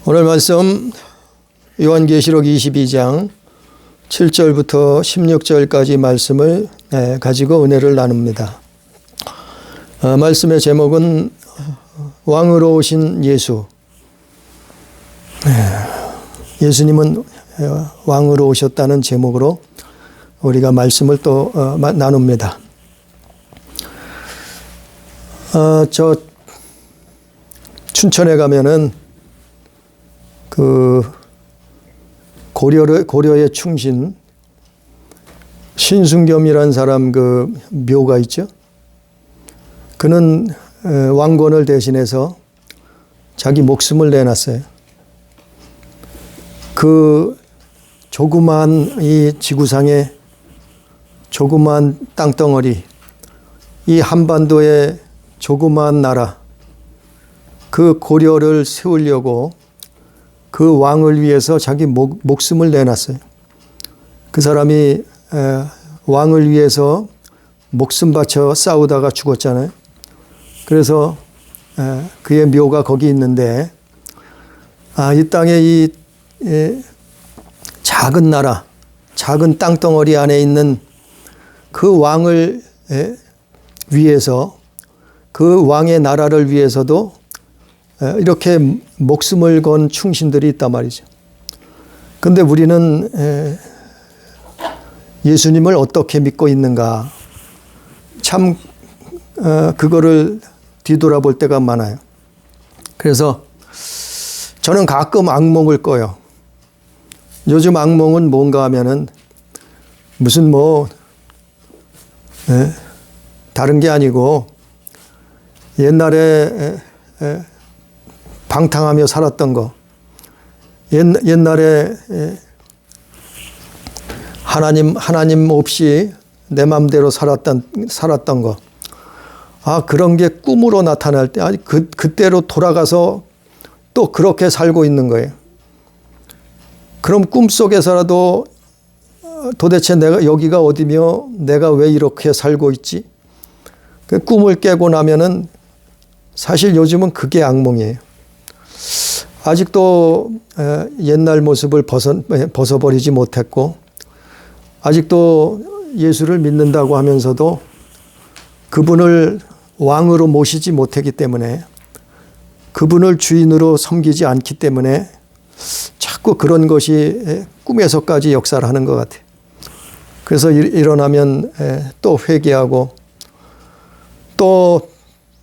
오늘 말씀 요한계시록 22장 7절부터 16절까지 말씀을 가지고 은혜를 나눕니다. 말씀의 제목은 왕으로 오신 예수. 예수님은 왕으로 오셨다는 제목으로 우리가 말씀을 또 나눕니다. 저 춘천에 가면은 그 고려의 충신 신순겸이라는 사람 그 묘가 있죠. 그는 왕권을 대신해서 자기 목숨을 내놨어요. 그 조그만 이 지구상의 조그만 땅덩어리, 이 한반도의 조그만 나라, 그 고려를 세우려고 그 왕을 위해서 자기 목숨을 내놨어요. 그 사람이 왕을 위해서 목숨 바쳐 싸우다가 죽었잖아요. 그래서 그의 묘가 거기 있는데, 이 땅에 이 작은 나라, 작은 땅덩어리 안에 있는 그 왕을 위해서, 그 왕의 나라를 위해서도 이렇게 목숨을 건 충신들이 있단 말이죠. 그런데 우리는 예수님을 어떻게 믿고 있는가? 참 그거를 뒤돌아볼 때가 많아요. 그래서 저는 가끔 악몽을 꿔요. 요즘 악몽은 뭔가 하면은 무슨 다른 게 아니고 옛날에 방탕하며 살았던 거, 옛날에 하나님 없이 내 마음대로 살았던 거, 그런 게 꿈으로 나타날 때, 그때로 돌아가서 또 그렇게 살고 있는 거예요. 그럼 꿈속에서라도 도대체 내가 여기가 어디며 내가 왜 이렇게 살고 있지? 그 꿈을 깨고 나면은 사실 요즘은 그게 악몽이에요. 아직도 옛날 모습을 벗어버리지 못했고, 아직도 예수를 믿는다고 하면서도 그분을 왕으로 모시지 못했기 때문에, 그분을 주인으로 섬기지 않기 때문에 자꾸 그런 것이 꿈에서까지 역사를 하는 것 같아요. 그래서 일어나면 또 회개하고, 또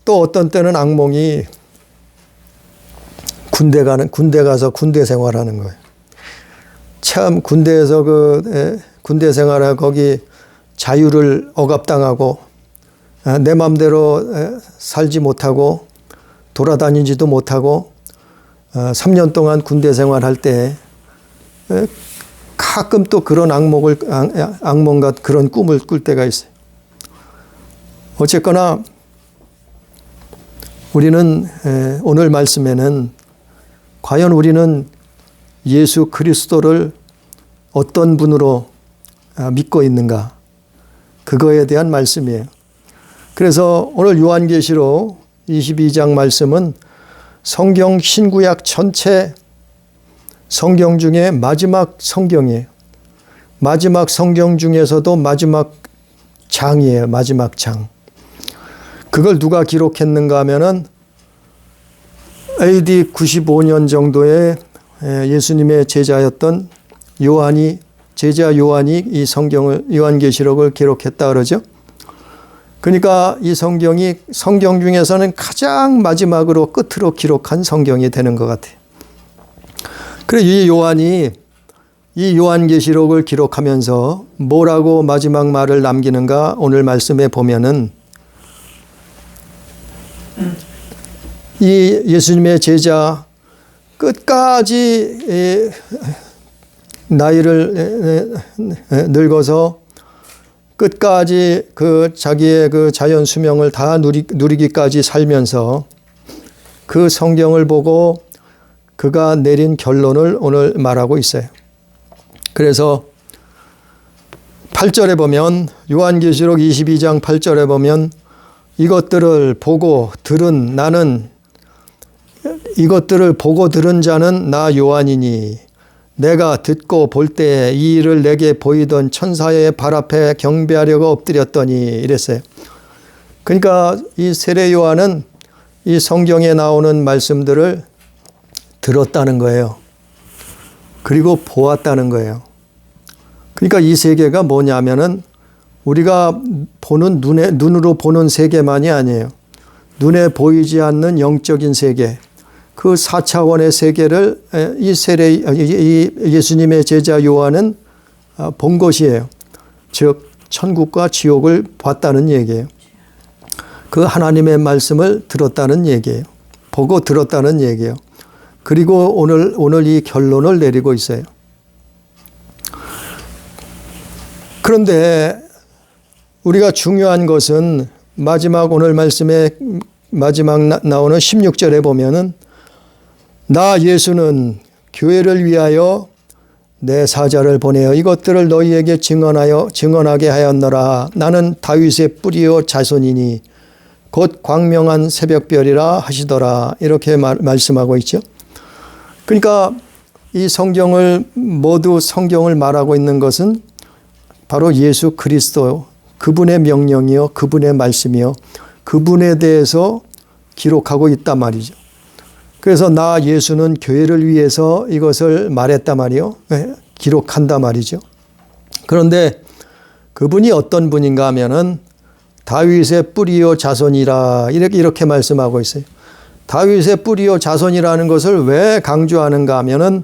어떤 때는 악몽이 군대 가서 군대 생활하는 거예요. 참 군대에서 군대 생활하고 거기 자유를 억압당하고 내 마음대로 살지 못하고 돌아다니지도 못하고 3년 동안 군대 생활할 때 가끔 또 그런 악몽과 그런 꿈을 꿀 때가 있어요. 어쨌거나 우리는 오늘 말씀에는 과연 우리는 예수 그리스도를 어떤 분으로 믿고 있는가? 그거에 대한 말씀이에요. 그래서 오늘 요한계시록 22장 말씀은 성경 신구약 전체 성경 중에 마지막 성경이에요. 마지막 성경 중에서도 마지막 장이에요. 마지막 장. 그걸 누가 기록했는가 하면은 AD 95년 정도에 예수님의 제자였던 제자 요한이 이 성경을, 요한계시록을 기록했다 그러죠. 그러니까 이 성경이 성경 중에서는 가장 마지막으로 끝으로 기록한 성경이 되는 것 같아요. 그래서 이 요한이 이 요한계시록을 기록하면서 뭐라고 마지막 말을 남기는가 오늘 말씀에 보면은 이 예수님의 제자 끝까지 나이를 늙어서 끝까지 자기의 자연 수명을 다 누리기까지 살면서 그 성경을 보고 그가 내린 결론을 오늘 말하고 있어요. 그래서 8절에 보면, 요한계시록 22장 8절에 보면 이것들을 보고 들은 나는 이것들을 보고 들은 자는 나 요한이니 내가 듣고 볼 때 이 일을 내게 보이던 천사의 발 앞에 경배하려고 엎드렸더니 이랬어요. 그러니까 이 세례 요한은 이 성경에 나오는 말씀들을 들었다는 거예요. 그리고 보았다는 거예요. 그러니까 이 세계가 뭐냐면은 우리가 보는 눈으로 보는 세계만이 아니에요. 눈에 보이지 않는 영적인 세계, 그 4차원의 세계를 이 예수님의 제자 요한은 본 것이에요. 즉 천국과 지옥을 봤다는 얘기예요. 그 하나님의 말씀을 들었다는 얘기예요. 보고 들었다는 얘기예요. 그리고 오늘 이 결론을 내리고 있어요. 그런데 우리가 중요한 것은 오늘 말씀의 마지막 나오는 16절에 보면은 나 예수는 교회를 위하여 내 사자를 보내어 이것들을 너희에게 증언하게 하였노라. 나는 다윗의 뿌리요 자손이니 곧 광명한 새벽별이라 하시더라. 이렇게 말씀하고 있죠. 그러니까 이 모두 성경을 말하고 있는 것은 바로 예수 그리스도, 그분의 명령이요, 그분의 말씀이요, 그분에 대해서 기록하고 있단 말이죠. 그래서 나 예수는 교회를 위해서 이것을 말했단 말이요. 기록한단 말이죠. 그런데 그분이 어떤 분인가 하면은 다윗의 뿌리요 자손이라 이렇게 말씀하고 있어요. 다윗의 뿌리요 자손이라는 것을 왜 강조하는가 하면은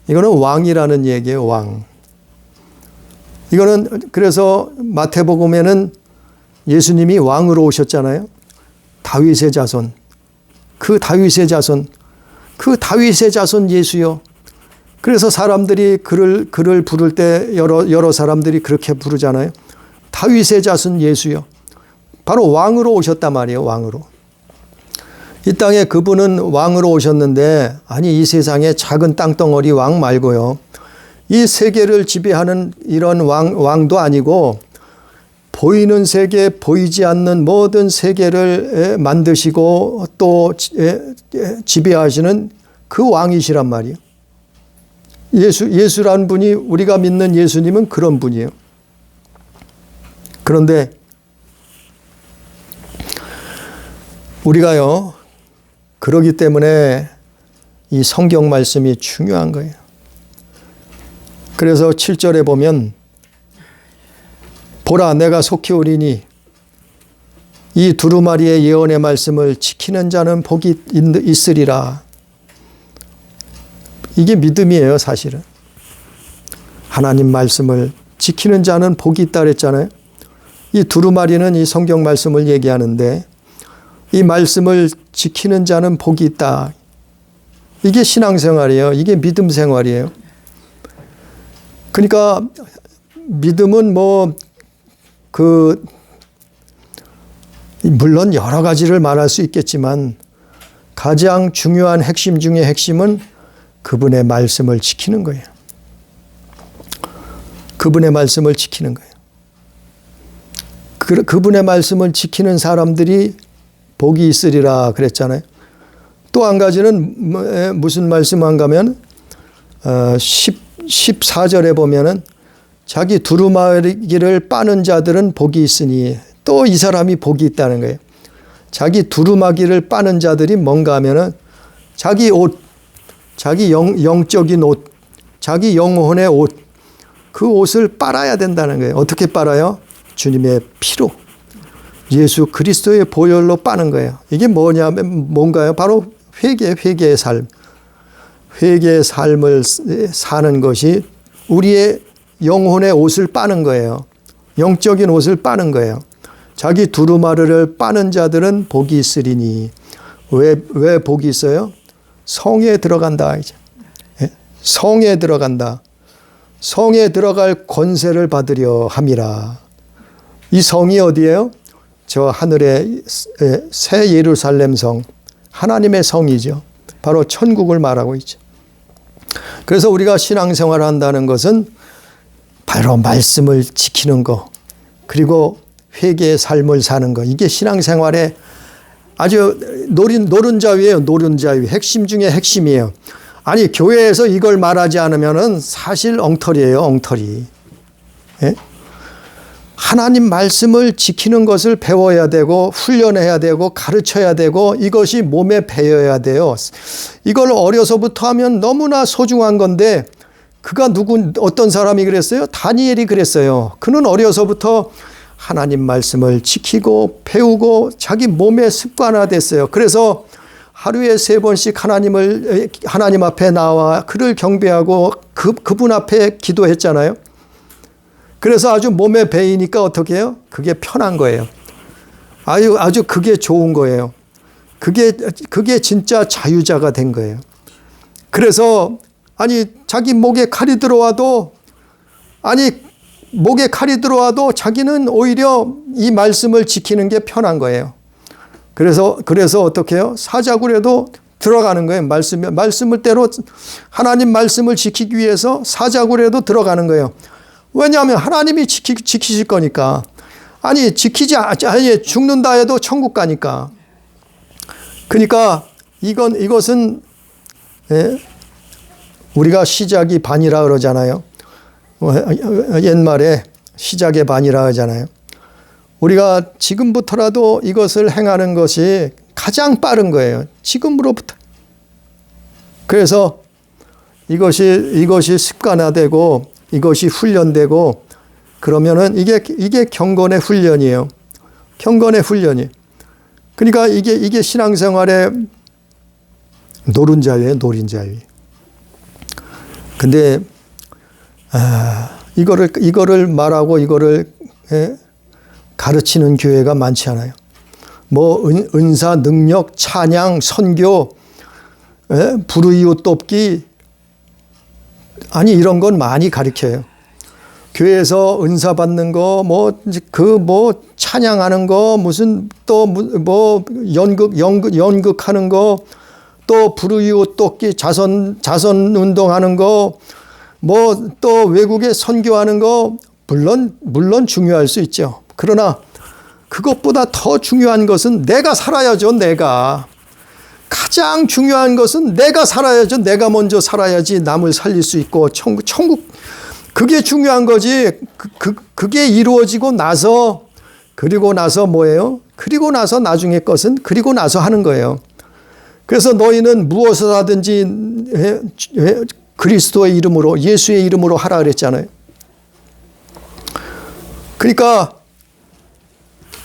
이거는 왕이라는 얘기예요. 왕. 이거는 그래서 마태복음에는 예수님이 왕으로 오셨잖아요. 다윗의 자손. 그 다윗의 자손 예수요. 그래서 사람들이 그를 부를 때 여러 사람들이 그렇게 부르잖아요. 다윗의 자손 예수요. 바로 왕으로 오셨단 말이에요. 왕으로. 이 땅에 그분은 왕으로 오셨는데 아니 이 세상에 작은 땅덩어리 왕 말고요. 이 세계를 지배하는 이런 왕도 아니고 보이는 세계, 보이지 않는 모든 세계를 만드시고 또 지배하시는 그 왕이시란 말이에요. 예수라는 분이, 우리가 믿는 예수님은 그런 분이에요. 그런데 우리가요, 그러기 때문에 이 성경 말씀이 중요한 거예요. 그래서 7절에 보면 보라 내가 속히 오리니 이 두루마리의 예언의 말씀을 지키는 자는 복이 있으리라. 이게 믿음이에요, 사실은. 하나님 말씀을 지키는 자는 복이 있다 그랬잖아요. 이 두루마리는 이 성경 말씀을 얘기하는데 이 말씀을 지키는 자는 복이 있다. 이게 신앙생활이에요. 이게 믿음 생활이에요. 그러니까 믿음은 물론 여러 가지를 말할 수 있겠지만 가장 중요한 핵심 중에 핵심은 그분의 말씀을 지키는 거예요. 그분의 말씀을 지키는 거예요. 그분의 말씀을 지키는 사람들이 복이 있으리라 그랬잖아요. 또 한 가지는 무슨 말씀한가 하면 14절에 보면은 자기 두루마기를 빠는 자들은 복이 있으니 또 이 사람이 복이 있다는 거예요. 자기 두루마기를 빠는 자들이 뭔가 하면은 자기 옷, 자기 영적인 옷, 자기 영혼의 옷, 그 옷을 빨아야 된다는 거예요. 어떻게 빨아요? 주님의 피로, 예수 그리스도의 보혈로 빠는 거예요. 이게 뭔가요? 바로 회개의 삶. 회개의 삶을 사는 것이 우리의 영혼의 옷을 빠는 거예요. 영적인 옷을 빠는 거예요. 자기 두루마리를 빠는 자들은 복이 있으리니. 왜 복이 있어요? 성에 들어간다. 이제. 성에 들어간다. 성에 들어갈 권세를 받으려 함이라. 이 성이 어디예요? 저 하늘의 새 예루살렘 성, 하나님의 성이죠. 바로 천국을 말하고 있죠. 그래서 우리가 신앙생활을 한다는 것은 바로 말씀을 지키는 거, 그리고 회개의 삶을 사는 거, 이게 신앙생활의 아주 노른자위예요. 노른자위. 핵심 중에 핵심이에요. 아니 교회에서 이걸 말하지 않으면은 사실 엉터리예요. 엉터리. 예? 하나님 말씀을 지키는 것을 배워야 되고 훈련해야 되고 가르쳐야 되고 이것이 몸에 배어야 돼요. 이걸 어려서부터 하면 너무나 소중한 건데 그가 어떤 사람이 그랬어요? 다니엘이 그랬어요. 그는 어려서부터 하나님 말씀을 지키고 배우고 자기 몸에 습관화됐어요. 그래서 하루에 3번씩 하나님 앞에 나와 그를 경배하고 그분 앞에 기도했잖아요. 그래서 아주 몸에 배이니까 어떻게 해요? 그게 편한 거예요. 아주 그게 좋은 거예요. 그게 진짜 자유자가 된 거예요. 그래서 자기 목에 칼이 들어와도 자기는 오히려 이 말씀을 지키는 게 편한 거예요. 그래서 어떻게 해요? 사자굴에도 들어가는 거예요. 말씀을 때로 하나님 말씀을 지키기 위해서 사자굴에도 들어가는 거예요. 왜냐하면 하나님이 지키실 거니까. 죽는다 해도 천국 가니까. 그러니까 이것은 우리가 시작이 반이라 그러잖아요. 옛말에 시작의 반이라 하잖아요. 우리가 지금부터라도 이것을 행하는 것이 가장 빠른 거예요. 지금으로부터. 그래서 이것이 습관화되고 이것이 훈련되고 그러면은 이게 경건의 훈련이에요. 경건의 훈련이. 그러니까 이게 신앙생활의 노른자위예요. 노른자위. 근데 이거를 말하고 이거를 가르치는 교회가 많지 않아요. 은사, 능력, 찬양, 선교, 불의웃 돕기 이런 건 많이 가르쳐요. 교회에서 은사 받는 거, 찬양하는 거, 무슨 연극하는 거, 또 불의웃 돕기, 자선 운동하는 거, 또 외국에 선교하는 거, 물론 중요할 수 있죠. 그러나 그것보다 더 중요한 것은 내가 살아야죠. 내가. 가장 중요한 것은 내가 살아야죠. 내가 먼저 살아야지 남을 살릴 수 있고 천국 그게 중요한 거지. 그게 이루어지고 나서 그리고 나서 뭐예요? 그리고 나서 나중에 것은 그리고 나서 하는 거예요. 그래서 너희는 무엇을 하든지 그리스도의 이름으로 예수의 이름으로 하라 그랬잖아요. 그러니까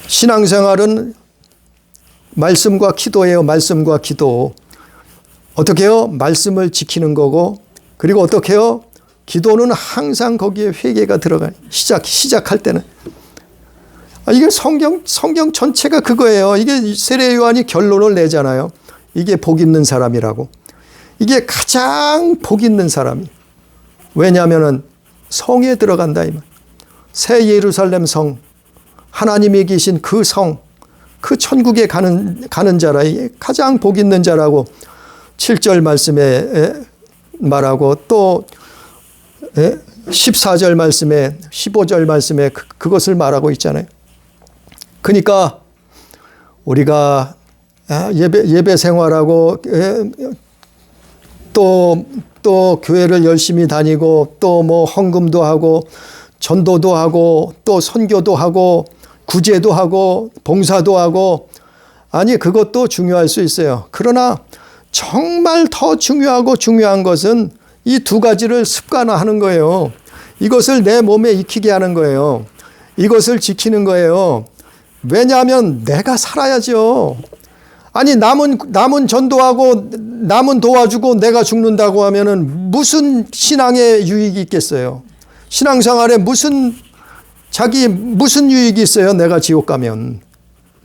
신앙생활은 말씀과 기도예요. 말씀과 기도. 어떻게 해요? 말씀을 지키는 거고 그리고 어떻게 해요? 기도는 항상 거기에 회개가 들어가요. 시작할 때는. 이게 성경 전체가 그거예요. 이게 세례 요한이 결론을 내잖아요. 이게 복 있는 사람이라고. 이게 가장 복 있는 사람이. 왜냐하면은 성에 들어간다 이 말. 새 예루살렘 성, 하나님이 계신 그 성, 그 천국에 가는 자라, 가장 복 있는 자라고 7절 말씀에 말하고 또 14절 말씀에 15절 말씀에 그것을 말하고 있잖아요. 그러니까 우리가 예배 생활하고 또 교회를 열심히 다니고 또 헌금도 하고 전도도 하고 또 선교도 하고 구제도 하고 봉사도 하고 그것도 중요할 수 있어요. 그러나 정말 더 중요한 것은 이 두 가지를 습관화하는 거예요. 이것을 내 몸에 익히게 하는 거예요. 이것을 지키는 거예요. 왜냐하면 내가 살아야죠. 남은 전도하고 남은 도와주고 내가 죽는다고 하면은 무슨 신앙의 유익이 있겠어요? 신앙생활에 무슨 유익이 있어요? 내가 지옥 가면.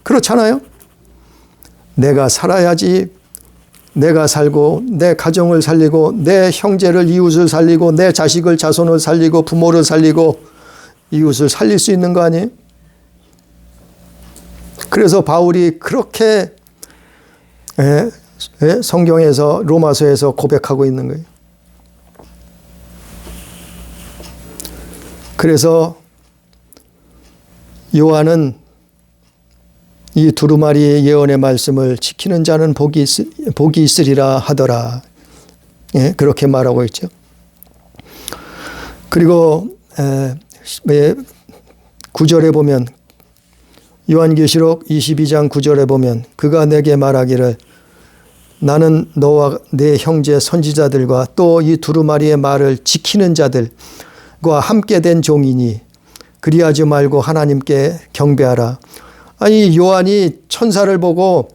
그렇잖아요? 내가 살아야지. 내가 살고 내 가정을 살리고 내 형제를 이웃을 살리고 내 자식을 자손을 살리고 부모를 살리고 이웃을 살릴 수 있는 거 아니에요? 그래서 바울이 그렇게 성경에서 로마서에서 고백하고 있는 거예요. 그래서 요한은 이 두루마리 예언의 말씀을 지키는 자는 복이 있으리라 하더라. 예, 그렇게 말하고 있죠. 그리고 9절에 보면 요한계시록 22장 9절에 보면 그가 내게 말하기를 나는 너와 내 형제 선지자들과 또 이 두루마리의 말을 지키는 자들과 함께 된 종이니 그리하지 말고 하나님께 경배하라. 아니 요한이 천사를 보고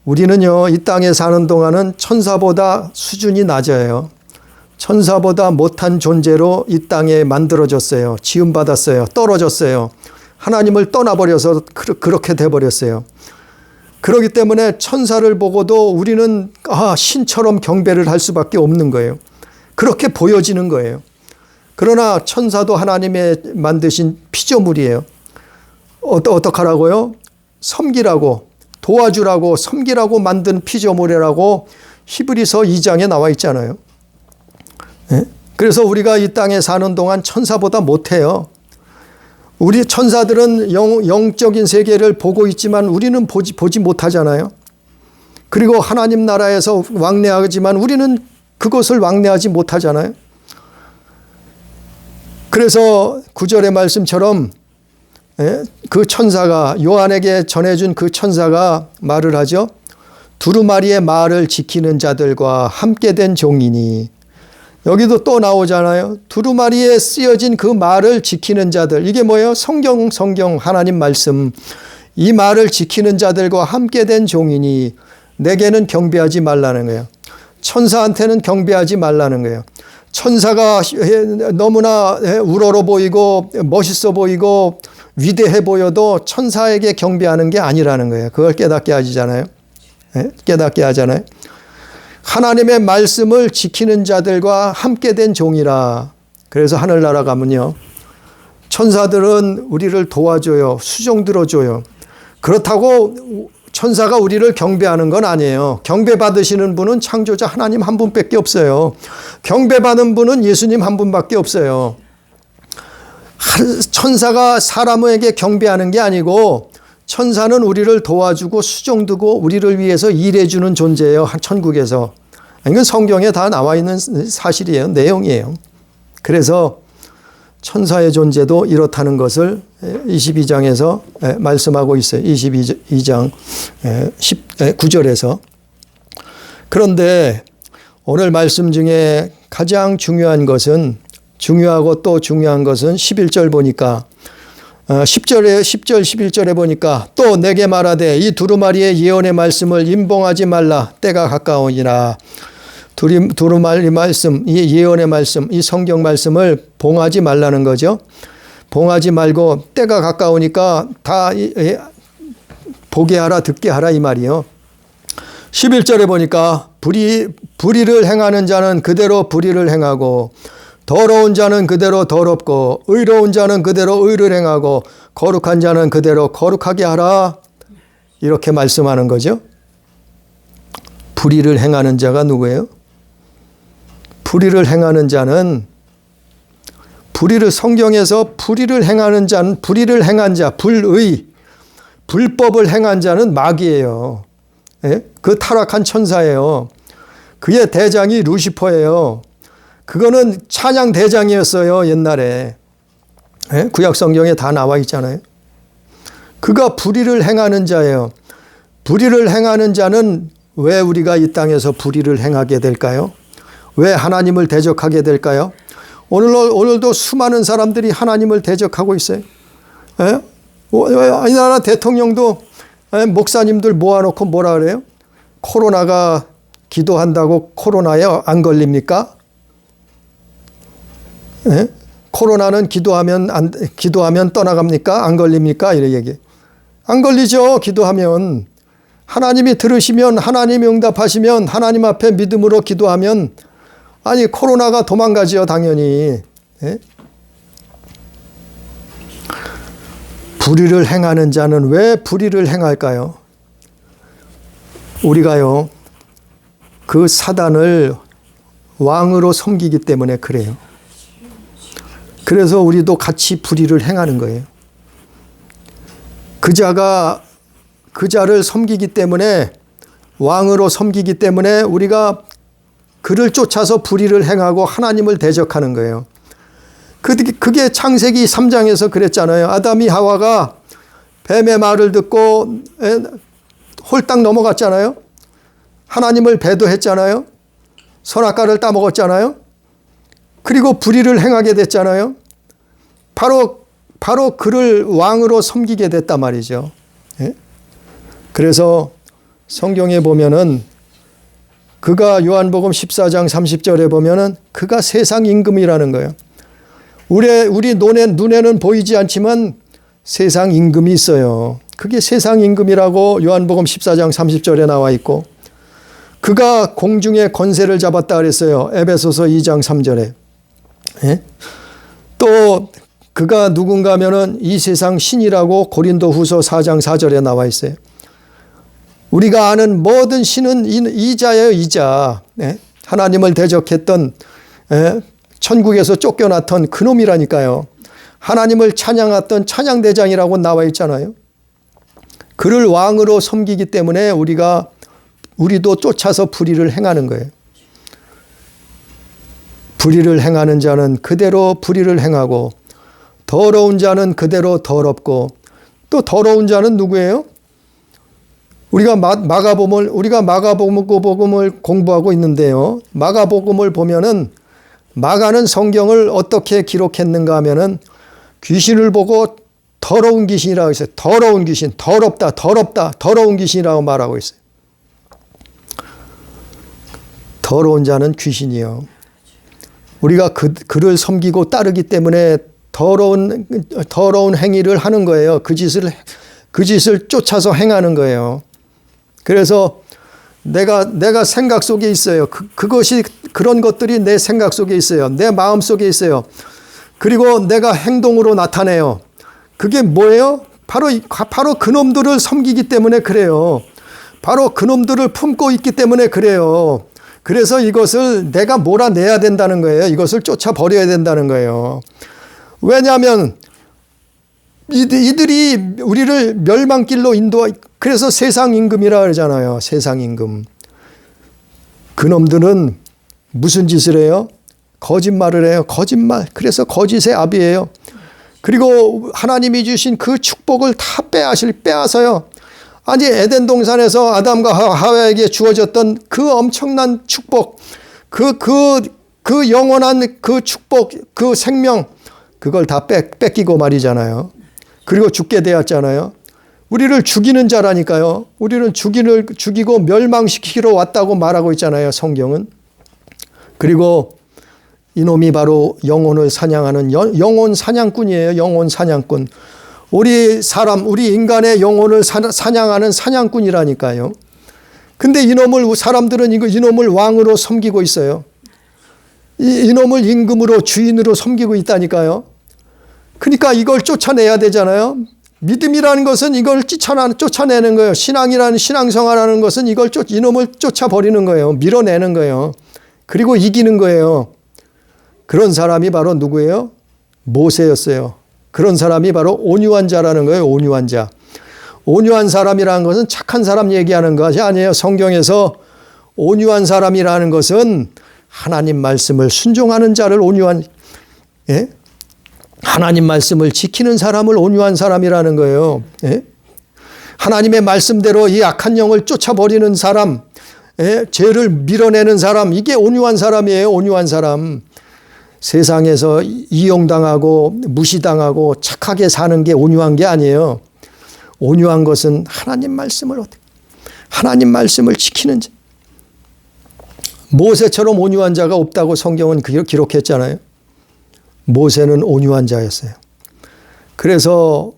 우리는요 이 땅에 사는 동안은 천사보다 수준이 낮아요. 천사보다 못한 존재로 이 땅에 만들어졌어요. 지음받았어요. 떨어졌어요. 하나님을 떠나버려서 그렇게 돼버렸어요. 그렇기 때문에 천사를 보고도 우리는 신처럼 경배를 할 수밖에 없는 거예요. 그렇게 보여지는 거예요. 그러나 천사도 하나님의 만드신 피조물이에요. 어떡하라고요? 섬기라고 도와주라고 섬기라고 만든 피조물이라고 히브리서 2장에 나와 있잖아요. 네? 그래서 우리가 이 땅에 사는 동안 천사보다 못해요. 우리 천사들은 영적인 세계를 보고 있지만 우리는 보지 못하잖아요. 그리고 하나님 나라에서 왕래하지만 우리는 그것을 왕래하지 못하잖아요. 그래서 9절의 말씀처럼 그 천사가 요한에게 전해준 그 천사가 말을 하죠. 두루마리의 말을 지키는 자들과 함께 된 종이니 여기도 또 나오잖아요. 두루마리에 쓰여진 그 말을 지키는 자들. 이게 뭐예요? 성경 하나님 말씀. 이 말을 지키는 자들과 함께 된 종이니 내게는 경배하지 말라는 거예요. 천사한테는 경배하지 말라는 거예요. 천사가 너무나 우러러 보이고 멋있어 보이고 위대해 보여도 천사에게 경배하는 게 아니라는 거예요. 그걸 깨닫게 하잖아요. 깨닫게 하잖아요. 하나님의 말씀을 지키는 자들과 함께 된 종이라. 그래서 하늘나라 가면요. 천사들은 우리를 도와줘요. 수종 들어줘요. 그렇다고 천사가 우리를 경배하는 건 아니에요. 경배받으시는 분은 창조자 하나님 한 분밖에 없어요. 경배받는 분은 예수님 한 분밖에 없어요. 천사가 사람에게 경배하는 게 아니고 천사는 우리를 도와주고 수종두고 우리를 위해서 일해주는 존재예요. 천국에서. 이건 성경에 다 나와 있는 사실이에요. 내용이에요. 그래서 천사의 존재도 이렇다는 것을 22장에서 말씀하고 있어요. 22장 9절에서. 그런데 오늘 말씀 중에 가장 중요한 것은 중요하고 또 중요한 것은 11절 보니까 10절 11절에 보니까 또 내게 말하되 이 두루마리의 예언의 말씀을 임봉하지 말라 때가 가까우니라. 두루마리 말씀, 이 예언의 말씀, 이 성경 말씀을 봉하지 말라는 거죠. 봉하지 말고 때가 가까우니까 다 보게 하라 듣게 하라 이 말이요. 11절에 보니까 불의를 행하는 자는 그대로 불의를 행하고 더러운 자는 그대로 더럽고 의로운 자는 그대로 의를 행하고 거룩한 자는 그대로 거룩하게 하라. 이렇게 말씀하는 거죠. 불의를 행하는 자가 누구예요? 불의를 행하는 자는 성경에서 불의를 행하는 자는 불의를 행한 자, 불법을 행한 자는 마귀예요. 예? 그 타락한 천사예요. 그의 대장이 루시퍼예요. 그거는 찬양 대장이었어요. 옛날에. 예? 구약 성경에 다 나와 있잖아요. 그가 불의를 행하는 자예요. 불의를 행하는 자는 왜 우리가 이 땅에서 불의를 행하게 될까요? 왜 하나님을 대적하게 될까요? 오늘도 수많은 사람들이 하나님을 대적하고 있어요. 예? 이 나라 대통령도 목사님들 모아놓고 뭐라 그래요? 코로나가 기도한다고 코로나에 안 걸립니까? 예? 코로나는 기도하면 떠나갑니까? 안 걸립니까? 이렇게 얘기해. 안 걸리죠. 기도하면. 하나님이 들으시면 하나님이 응답하시면 하나님 앞에 믿음으로 기도하면 아니 코로나가 도망가죠. 당연히. 예? 불의를 행하는 자는 왜 불의를 행할까요? 우리가요. 그 사단을 왕으로 섬기기 때문에 그래요. 그래서 우리도 같이 불의를 행하는 거예요. 그 자가 그 자를 섬기기 때문에, 왕으로 섬기기 때문에 우리가 그를 쫓아서 불의를 행하고 하나님을 대적하는 거예요. 그게 창세기 3장에서 그랬잖아요. 아담이 하와가 뱀의 말을 듣고 홀딱 넘어갔잖아요. 하나님을 배도했잖아요. 선악과를 따먹었잖아요. 그리고 불의를 행하게 됐잖아요. 바로 그를 왕으로 섬기게 됐단 말이죠. 예? 그래서 성경에 보면은 그가 요한복음 14장 30절에 보면은 그가 세상 임금이라는 거예요. 우리 눈에는 보이지 않지만 세상 임금이 있어요. 그게 세상 임금이라고 요한복음 14장 30절에 나와 있고, 그가 공중의 권세를 잡았다 그랬어요. 에베소서 2장 3절에. 예? 또 그가 누군가 하면은 이 세상 신이라고 고린도후서 4장 4절에 나와 있어요. 우리가 아는 모든 신은 이자예요, 이자. 예? 하나님을 대적했던, 예? 천국에서 쫓겨났던 그놈이라니까요. 하나님을 찬양했던 찬양대장이라고 나와 있잖아요. 그를 왕으로 섬기기 때문에 우리도 쫓아서 불의를 행하는 거예요. 불의를 행하는 자는 그대로 불의를 행하고, 더러운 자는 그대로 더럽고, 또 더러운 자는 누구예요? 우리가 마가복음을 공부하고 있는데요. 마가복음을 보면은 마가는 성경을 어떻게 기록했는가 하면은 귀신을 보고 더러운 귀신이라고 했어요. 더러운 귀신, 더럽다, 더러운 귀신이라고 말하고 있어요. 더러운 자는 귀신이요. 우리가 그를 섬기고 따르기 때문에 더러운 행위를 하는 거예요. 그 짓을 쫓아서 행하는 거예요. 그래서 내가 생각 속에 있어요. 그런 것들이 내 생각 속에 있어요. 내 마음 속에 있어요. 그리고 내가 행동으로 나타내요. 그게 뭐예요? 바로 그놈들을 섬기기 때문에 그래요. 바로 그놈들을 품고 있기 때문에 그래요. 그래서 이것을 내가 몰아내야 된다는 거예요. 이것을 쫓아버려야 된다는 거예요. 왜냐하면 이들이 우리를 멸망길로 그래서 세상 임금이라 그러잖아요. 세상 임금. 그놈들은 무슨 짓을 해요? 거짓말을 해요. 거짓말. 그래서 거짓의 아비예요. 그리고 하나님이 주신 그 축복을 다 빼앗어요. 아니, 에덴 동산에서 아담과 하와에게 주어졌던 그 엄청난 축복, 그 영원한 그 축복, 그 생명, 그걸 다 뺏기고 말이잖아요. 그리고 죽게 되었잖아요. 우리를 죽이는 자라니까요. 우리는 죽이고 멸망시키러 왔다고 말하고 있잖아요, 성경은. 그리고 이놈이 바로 영혼을 사냥하는 영혼 사냥꾼이에요. 영혼 사냥꾼. 우리 인간의 영혼을 사냥하는 사냥꾼이라니까요. 근데 사람들은 이놈을 왕으로 섬기고 있어요. 이놈을 임금으로, 주인으로 섬기고 있다니까요. 그러니까 이걸 쫓아내야 되잖아요. 믿음이라는 것은 이걸 쫓아내는 거예요. 신앙생활하는 것은 이놈을 쫓아버리는 거예요. 밀어내는 거예요. 그리고 이기는 거예요. 그런 사람이 바로 누구예요? 모세였어요. 그런 사람이 바로 온유한 자라는 거예요. 온유한 자. 온유한 사람이라는 것은 착한 사람 얘기하는 것이 아니에요. 성경에서 온유한 사람이라는 것은 하나님 말씀을 순종하는 자를 예? 하나님 말씀을 지키는 사람을 온유한 사람이라는 거예요. 예? 하나님의 말씀대로 이 악한 영을 쫓아버리는 사람, 예? 죄를 밀어내는 사람, 이게 온유한 사람이에요. 온유한 사람. 세상에서 이용당하고 무시당하고 착하게 사는 게 온유한 게 아니에요. 온유한 것은 하나님 말씀을 지키는 자. 모세처럼 온유한 자가 없다고 성경은 기록했잖아요. 모세는 온유한 자였어요. 그래서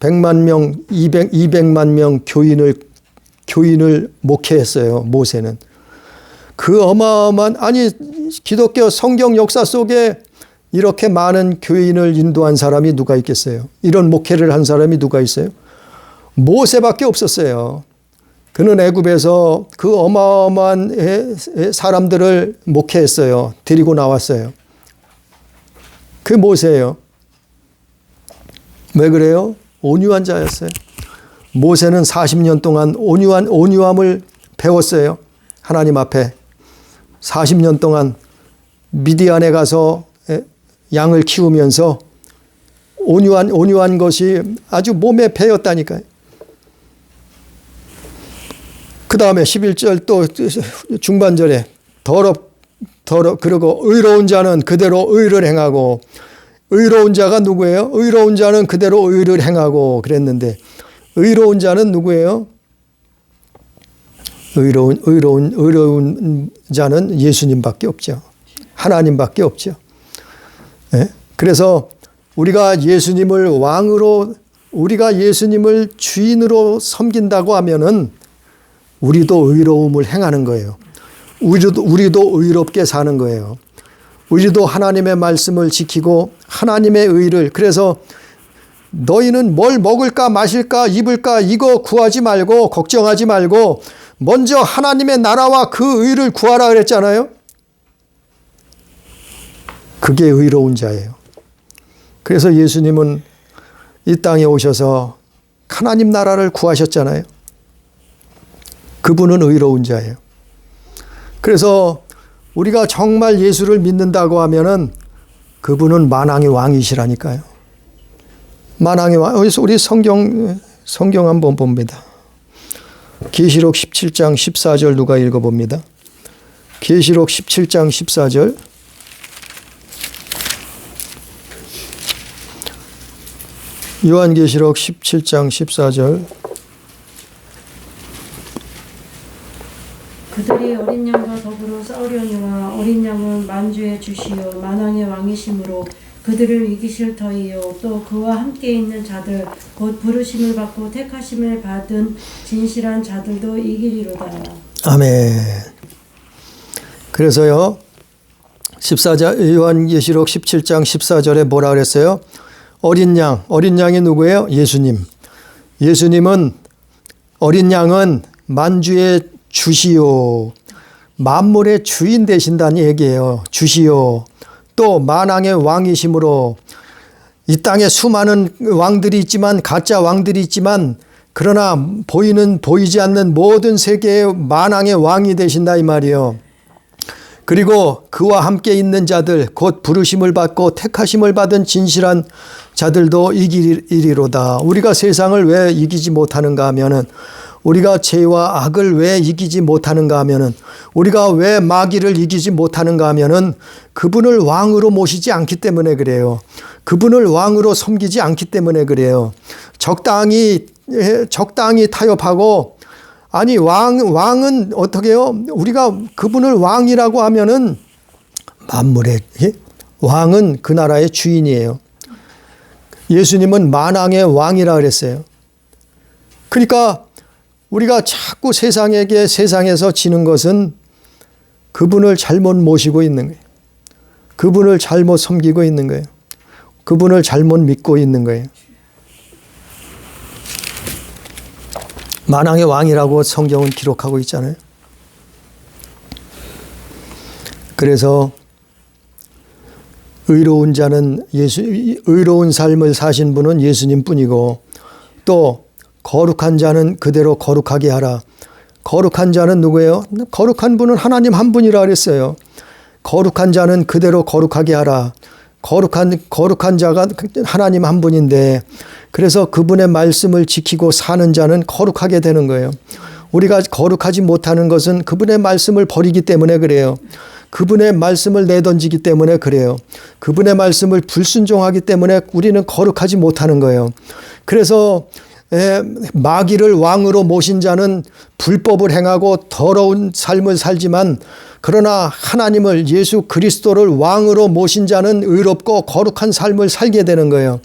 100만 명, 200만 명 교인을 목회했어요. 모세는. 그 어마어마한, 기독교 성경 역사 속에 이렇게 많은 교인을 인도한 사람이 누가 있겠어요? 이런 목회를 한 사람이 누가 있어요? 모세밖에 없었어요. 그는 애굽에서 그 어마어마한 사람들을 목회했어요. 데리고 나왔어요. 그 모세예요. 왜 그래요? 온유한 자였어요. 모세는 40년 동안 온유함을 배웠어요. 하나님 앞에 40년 동안 미디안에 가서 양을 키우면서 온유한 것이 아주 몸에 배었다니까요. 그 다음에 11절 또 중반절에 그러고 의로운 자는 그대로 의를 행하고, 의로운 자가 누구예요? 의로운 자는 그대로 의를 행하고 그랬는데, 의로운 자는 누구예요? 의로운 자는 예수님밖에 없죠. 하나님밖에 없죠. 네? 그래서 우리가 예수님을 왕으로, 우리가 예수님을 주인으로 섬긴다고 하면은 우리도 의로움을 행하는 거예요. 우리도 의롭게 사는 거예요. 우리도 하나님의 말씀을 지키고 하나님의 의를, 그래서 너희는 뭘 먹을까 마실까 입을까 이거 구하지 말고 걱정하지 말고 먼저 하나님의 나라와 그 의를 구하라 그랬잖아요. 그게 의로운 자예요. 그래서 예수님은 이 땅에 오셔서 하나님 나라를 구하셨잖아요. 그분은 의로운 자예요. 그래서 우리가 정말 예수를 믿는다고 하면은 그분은 만왕의 왕이시라니까요. 만왕의 왕. 여기서 우리 성경 한번 봅니다. 계시록 17장 14절 누가 읽어봅니다. 계시록 17장 14절. 요한계시록 17장 14절. 그들이 어린 양과 더불어 싸우려니와 어린 양은 만주의 주시요 만왕의 왕이심으로 그들을 이기실 터이요 또 그와 함께 있는 자들 곧 부르심을 받고 택하심을 받은 진실한 자들도 이기리로다. 아멘. 그래서요 14절 요한계시록 17장 14절에 뭐라 그랬어요? 어린 양이 누구예요? 예수님은 어린 양은 만주의 주시요 만물의 주인 되신다는 얘기예요. 주시요 또 만왕의 왕이심으로, 이 땅에 수많은 왕들이 있지만 가짜 왕들이 있지만 그러나 보이지 않는 모든 세계의 만왕의 왕이 되신다 이 말이에요. 그리고 그와 함께 있는 자들 곧 부르심을 받고 택하심을 받은 진실한 자들도 이기리로다. 우리가 세상을 왜 이기지 못하는가 하면은, 우리가 죄와 악을 왜 이기지 못하는가 하면은, 우리가 왜 마귀를 이기지 못하는가 하면은 그분을 왕으로 모시지 않기 때문에 그래요. 그분을 왕으로 섬기지 않기 때문에 그래요. 적당히 타협하고, 아니 왕은 어떻게 해요? 우리가 그분을 왕이라고 하면은 만물의 왕은 그 나라의 주인이에요. 예수님은 만왕의 왕이라 그랬어요. 그러니까 우리가 자꾸 세상에서 지는 것은 그분을 잘못 모시고 있는 거예요. 그분을 잘못 섬기고 있는 거예요. 그분을 잘못 믿고 있는 거예요. 만왕의 왕이라고 성경은 기록하고 있잖아요. 그래서 의로운 삶을 사신 분은 예수님 뿐이고, 또 거룩한 자는 그대로 거룩하게 하라. 거룩한 자는 누구예요? 거룩한 분은 하나님 한 분이라 그랬어요. 거룩한 자는 그대로 거룩하게 하라. 거룩한 자가 하나님 한 분인데, 그래서 그분의 말씀을 지키고 사는 자는 거룩하게 되는 거예요. 우리가 거룩하지 못하는 것은 그분의 말씀을 버리기 때문에 그래요. 그분의 말씀을 내던지기 때문에 그래요. 그분의 말씀을 불순종하기 때문에 우리는 거룩하지 못하는 거예요. 그래서 마귀를 왕으로 모신 자는 불법을 행하고 더러운 삶을 살지만, 그러나 하나님을, 예수 그리스도를 왕으로 모신 자는 의롭고 거룩한 삶을 살게 되는 거예요.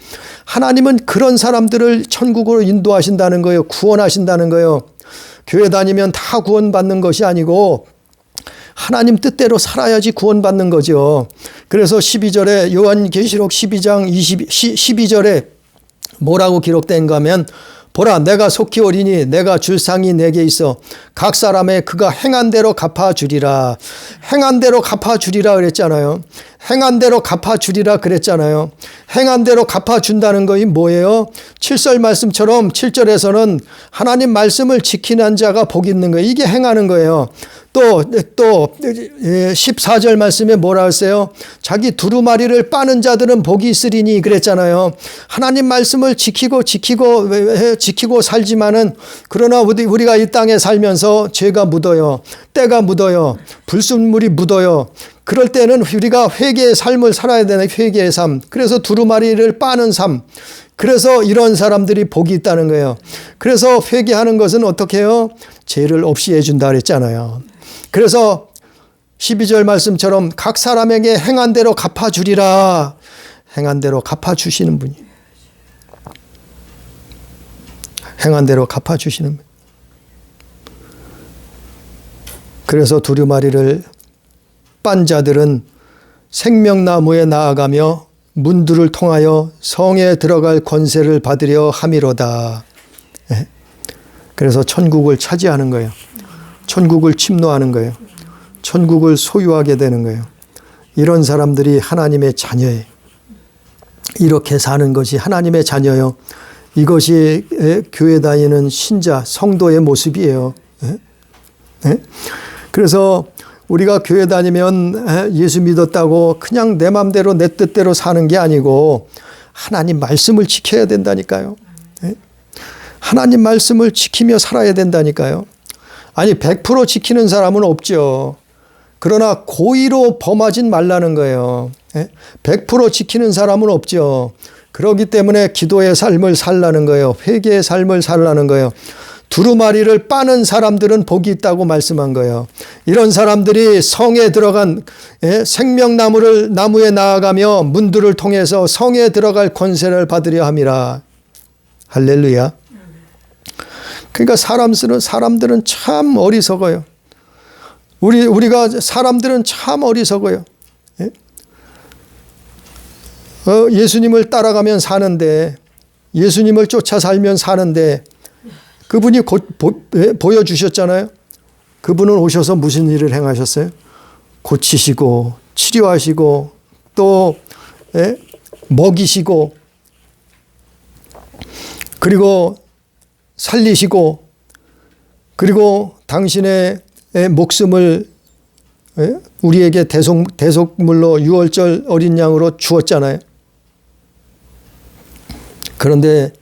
하나님은 그런 사람들을 천국으로 인도하신다는 거예요. 구원하신다는 거예요. 교회 다니면 다 구원받는 것이 아니고 하나님 뜻대로 살아야지 구원받는 거죠. 그래서 12절에 요한계시록 12장 12절에 뭐라고 기록된가 하면, 보라 내가 속히 오리니 내가 줄 상이 내게 있어 각 사람의 그가 행한 대로 갚아주리라. 행한 대로 갚아주리라 그랬잖아요. 행한 대로 갚아주리라 그랬잖아요. 행한 대로 갚아준다는 것이 뭐예요? 7절 말씀처럼 7절에서는 하나님 말씀을 지키는 자가 복이 있는 거예요. 이게 행하는 거예요. 또 14절 말씀에 뭐라 했어요? 자기 두루마리를 빠는 자들은 복이 있으리니 그랬잖아요. 하나님 말씀을 지키고 살지만은 그러나 우리가 이 땅에 살면서 죄가 묻어요. 때가 묻어요. 불순물이 묻어요. 그럴 때는 우리가 회개의 삶을 살아야 되는 회개의 삶. 그래서 두루마리를 빠는 삶. 그래서 이런 사람들이 복이 있다는 거예요. 그래서 회개하는 것은 어떻게 해요? 죄를 없이 해준다 그랬잖아요. 그래서 12절 말씀처럼 각 사람에게 행한 대로 갚아주리라. 행한 대로 갚아주시는 분이. 행한 대로 갚아주시는 분. 그래서 두루마리를 빤 자들은 생명나무에 나아가며 문들을 통하여 성에 들어갈 권세를 받으려 함이로다. 그래서 천국을 차지하는 거예요. 천국을 침노하는 거예요. 천국을 소유하게 되는 거예요. 이런 사람들이 하나님의 자녀예요. 이렇게 사는 것이 하나님의 자녀요. 이것이 교회 다니는 신자, 성도의 모습이에요. 그래서 우리가 교회 다니면 예수 믿었다고 그냥 내 맘대로 내 뜻대로 사는 게 아니고 하나님 말씀을 지켜야 된다니까요. 하나님 말씀을 지키며 살아야 된다니까요. 아니 100% 지키는 사람은 없죠. 그러나 고의로 범하진 말라는 거예요. 100% 지키는 사람은 없죠. 그렇기 때문에 기도의 삶을 살라는 거예요. 회개의 삶을 살라는 거예요. 두루마리를 빠는 사람들은 복이 있다고 말씀한 거예요. 이런 사람들이 성에 들어간 생명나무에 나아가며 문들을 통해서 성에 들어갈 권세를 받으려 함이라. 할렐루야. 그러니까 사람들은 참 어리석어요. 우리가 사람들은 참 어리석어요. 예수님을 따라가면 사는데, 예수님을 쫓아 살면 사는데, 그분이 보여주셨잖아요. 그분은 오셔서 무슨 일을 행하셨어요? 고치시고, 치료하시고, 또 먹이시고, 그리고 살리시고, 그리고 당신의 목숨을 우리에게 대속물로 유월절 어린 양으로 주었잖아요. 그런데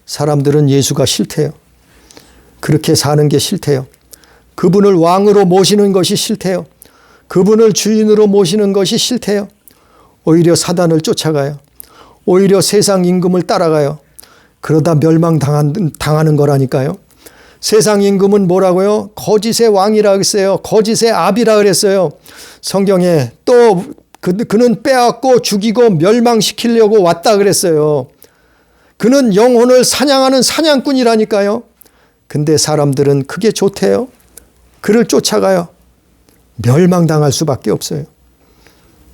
사람들은 예수가 싫대요. 그렇게 사는 게 싫대요. 그분을 왕으로 모시는 것이 싫대요. 그분을 주인으로 모시는 것이 싫대요. 오히려 사단을 쫓아가요. 오히려 세상 임금을 따라가요. 그러다 멸망당하는 거라니까요. 세상 임금은 뭐라고요? 거짓의 왕이라 그랬어요. 거짓의 압이라 그랬어요. 성경에 또 그는 빼앗고 죽이고 멸망시키려고 왔다 그랬어요. 그는 영혼을 사냥하는 사냥꾼이라니까요. 근데 사람들은 그게 좋대요. 그를 쫓아가요. 멸망당할 수밖에 없어요.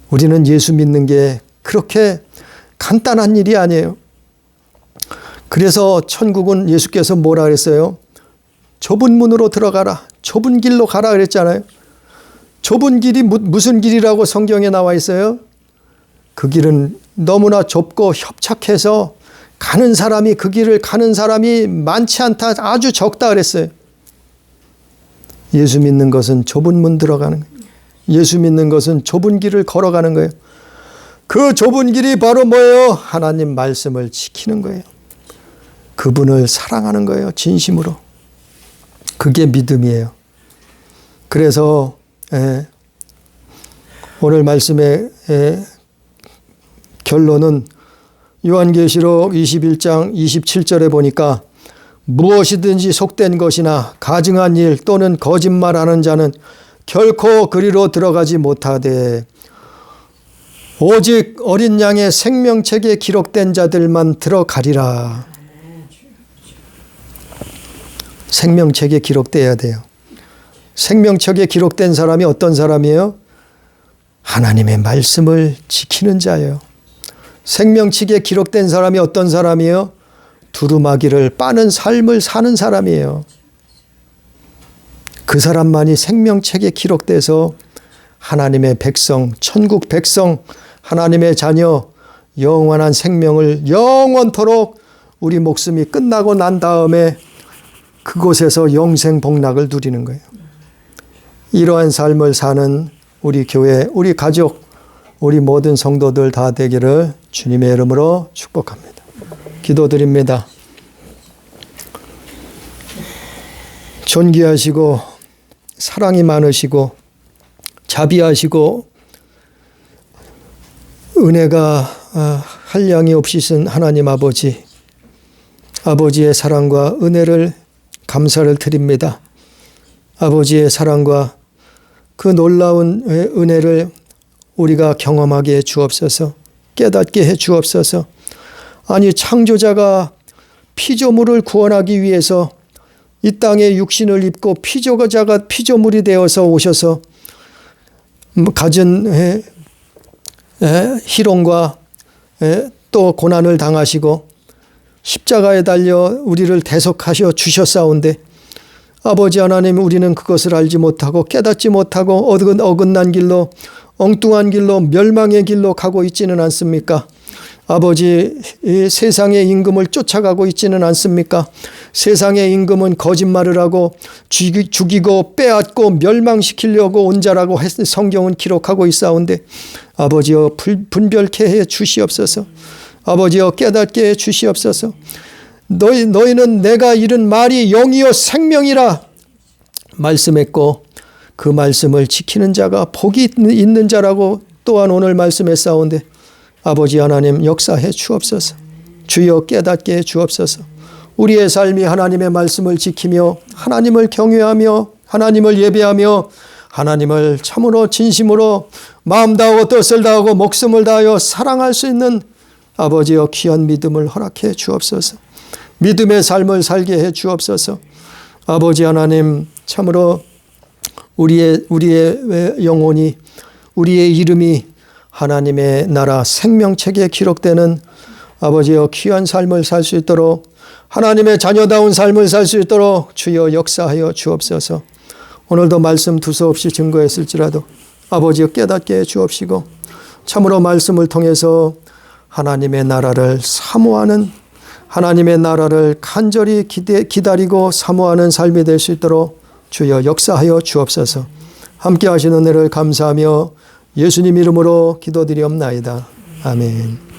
우리는 예수 믿는 게 그렇게 간단한 일이 아니에요. 그래서 천국은 예수께서 뭐라 그랬어요? 좁은 문으로 들어가라. 좁은 길로 가라 그랬잖아요. 좁은 길이 무슨 길이라고 성경에 나와 있어요? 그 길은 너무나 좁고 협착해서 그 길을 가는 사람이 많지 않다. 아주 적다 그랬어요. 예수 믿는 것은 좁은 문 들어가는 거예요. 예수 믿는 것은 좁은 길을 걸어가는 거예요. 그 좁은 길이 바로 뭐예요? 하나님 말씀을 지키는 거예요. 그분을 사랑하는 거예요. 진심으로. 그게 믿음이에요. 그래서 오늘 말씀의 결론은 요한계시록 21장 27절에 보니까 무엇이든지 속된 것이나 가증한 일 또는 거짓말하는 자는 결코 그리로 들어가지 못하되 오직 어린 양의 생명책에 기록된 자들만 들어가리라. 생명책에 기록돼야 돼요. 생명책에 기록된 사람이 어떤 사람이에요? 하나님의 말씀을 지키는 자예요. 생명책에 기록된 사람이 어떤 사람이에요? 두루마기를 빠는 삶을 사는 사람이에요. 그 사람만이 생명책에 기록돼서 하나님의 백성, 천국 백성, 하나님의 자녀, 영원한 생명을 영원토록 우리 목숨이 끝나고 난 다음에 그곳에서 영생 복락을 누리는 거예요. 이러한 삶을 사는 우리 교회, 우리 가족, 우리 모든 성도들 다 되기를 주님의 이름으로 축복합니다. 기도드립니다. 존귀하시고 사랑이 많으시고 자비하시고 은혜가 한량이 없으신 하나님 아버지, 아버지의 사랑과 은혜를 감사를 드립니다. 아버지의 사랑과 그 놀라운 은혜를 우리가 경험하게 해 주옵소서, 깨닫게 해 주옵소서. 아니, 창조자가 피조물을 구원하기 위해서 이 땅에 육신을 입고 피조자가 피조물이 되어서 오셔서 갖은 희롱과 또 고난을 당하시고 십자가에 달려 우리를 대속하셔 주셨사온데 아버지 하나님, 우리는 그것을 알지 못하고 깨닫지 못하고 어긋난 길로, 엉뚱한 길로, 멸망의 길로 가고 있지는 않습니까? 아버지, 이 세상의 임금을 쫓아가고 있지는 않습니까? 세상의 임금은 거짓말을 하고 죽이고 빼앗고 멸망시키려고 온 자라고 성경은 기록하고 있사온데 아버지여, 분별케 해 주시옵소서. 아버지여, 깨닫게 해 주시옵소서. 너희는 내가 이른 말이 영이요 생명이라 말씀했고 그 말씀을 지키는 자가 복이 있는 자라고 또한 오늘 말씀했사온데 아버지 하나님, 역사해 주옵소서. 주여, 깨닫게 해 주옵소서. 우리의 삶이 하나님의 말씀을 지키며 하나님을 경외하며 하나님을 예배하며 하나님을 참으로 진심으로 마음 다하고 뜻을 다하고 목숨을 다하여 사랑할 수 있는 아버지여, 귀한 믿음을 허락해 주옵소서. 믿음의 삶을 살게 해 주옵소서. 아버지 하나님, 참으로 우리의 영혼이, 우리의 이름이 하나님의 나라 생명책에 기록되는 아버지여, 귀한 삶을 살 수 있도록, 하나님의 자녀다운 삶을 살 수 있도록 주여 역사하여 주옵소서. 오늘도 말씀 두서없이 증거했을지라도 아버지여, 깨닫게 해 주옵시고 참으로 말씀을 통해서 하나님의 나라를 사모하는, 하나님의 나라를 간절히 기다리고 사모하는 삶이 될 수 있도록 주여 역사하여 주옵소서. 함께 하시는 은혜를 감사하며 예수님 이름으로 기도드리옵나이다. 아멘.